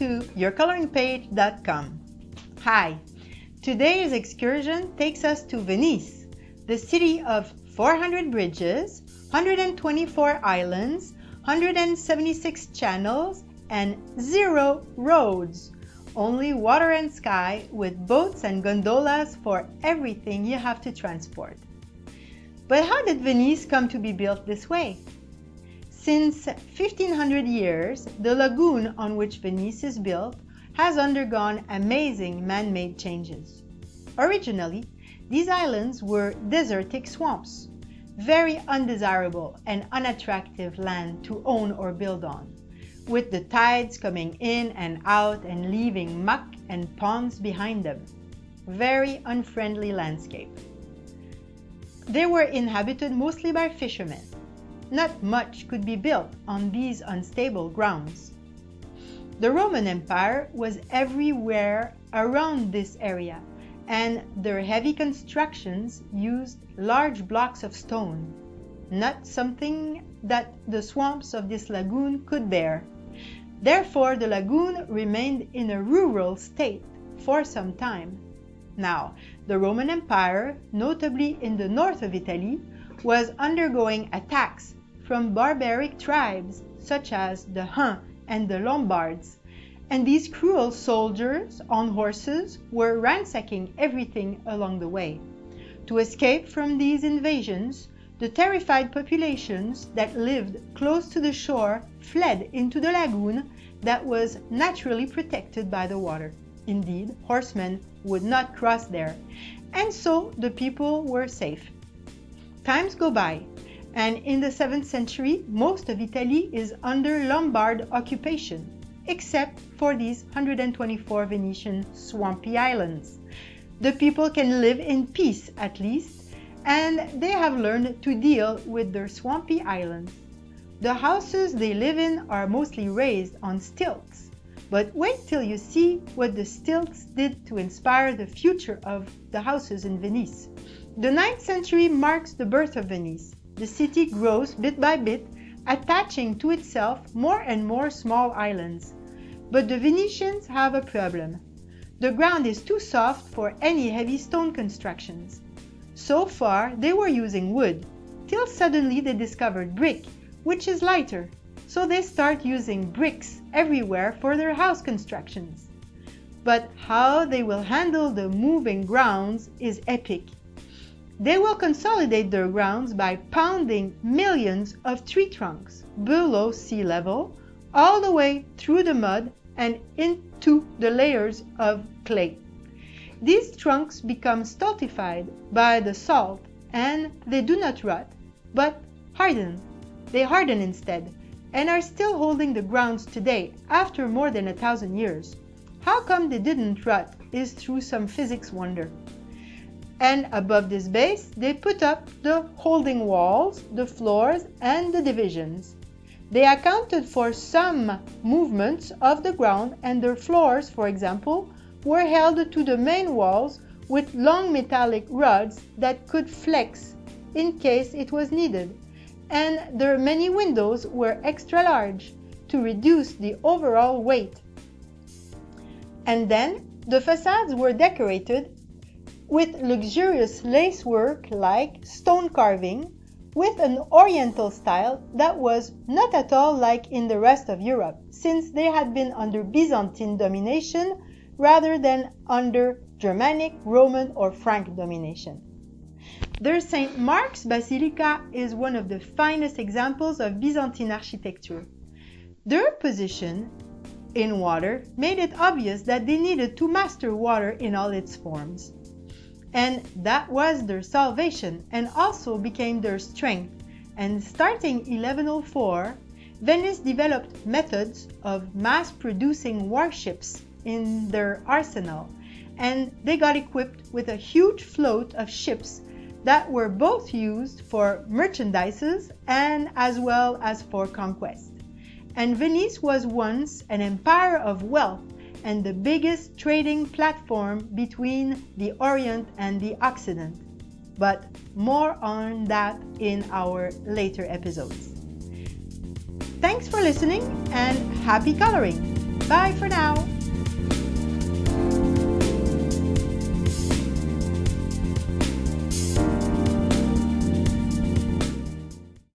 to yourcoloringpage.com. Hi, today's excursion takes us to Venice, the city of 400 bridges, 124 islands, 176 channels, and 0 roads. Only water and sky with boats and gondolas for everything you have to transport. But how did Venice come to be built this way? Since 1500 years, the lagoon on which Venice is built has undergone amazing man-made changes. Originally, these islands were desertic swamps, very undesirable and unattractive land to own or build on, with the tides coming in and out and leaving muck and ponds behind them. Very unfriendly landscape. They were inhabited mostly by fishermen. Not much could be built on these unstable grounds. The Roman Empire was everywhere around this area, and their heavy constructions used large blocks of stone, not something that the swamps of this lagoon could bear. Therefore, the lagoon remained in a rural state for some time. Now, the Roman Empire, notably in the north of Italy, was undergoing attacks from barbaric tribes such as the Huns and the Lombards, and these cruel soldiers on horses were ransacking everything along the way. To escape from these invasions, the terrified populations that lived close to the shore fled into the lagoon that was naturally protected by the water. Indeed, horsemen would not cross there, and so the people were safe. Times go by, and in the 7th century, most of Italy is under Lombard occupation, except for these 124 Venetian swampy islands. The people can live in peace at least, and they have learned to deal with their swampy islands. The houses they live in are mostly raised on stilts. But wait till you see what the stilts did to inspire the future of the houses in Venice. The 9th century marks the birth of Venice. The city grows bit by bit, attaching to itself more and more small islands. But the Venetians have a problem. The ground is too soft for any heavy stone constructions. So far, they were using wood, till suddenly they discovered brick, which is lighter. So they start using bricks everywhere for their house constructions. But how they will handle the moving grounds is epic. They will consolidate their grounds by pounding millions of tree trunks below sea level, all the way through the mud and into the layers of clay. These trunks become stultified by the salt, and they do not rot, but harden. They harden instead, and are still holding the grounds today after more than 1,000 years. How come they didn't rot is through some physics wonder. And above this base, they put up the holding walls, the floors, and the divisions. They accounted for some movements of the ground, and their floors, for example, were held to the main walls with long metallic rods that could flex in case it was needed. And their many windows were extra large to reduce the overall weight. And then the facades were decorated with luxurious lacework like stone carving, with an oriental style that was not at all like in the rest of Europe, since they had been under Byzantine domination rather than under Germanic, Roman, or Frank domination. Their St. Mark's Basilica is one of the finest examples of Byzantine architecture. Their position in water made it obvious that they needed to master water in all its forms. And that was their salvation and also became their strength. And starting 1104, Venice developed methods of mass-producing warships in their arsenal, and they got equipped with a huge float of ships that were both used for merchandises and as well as for conquest. And Venice was once an empire of wealth and the biggest trading platform between the Orient and the Occident. But more on that in our later episodes. Thanks for listening and happy coloring! Bye for now!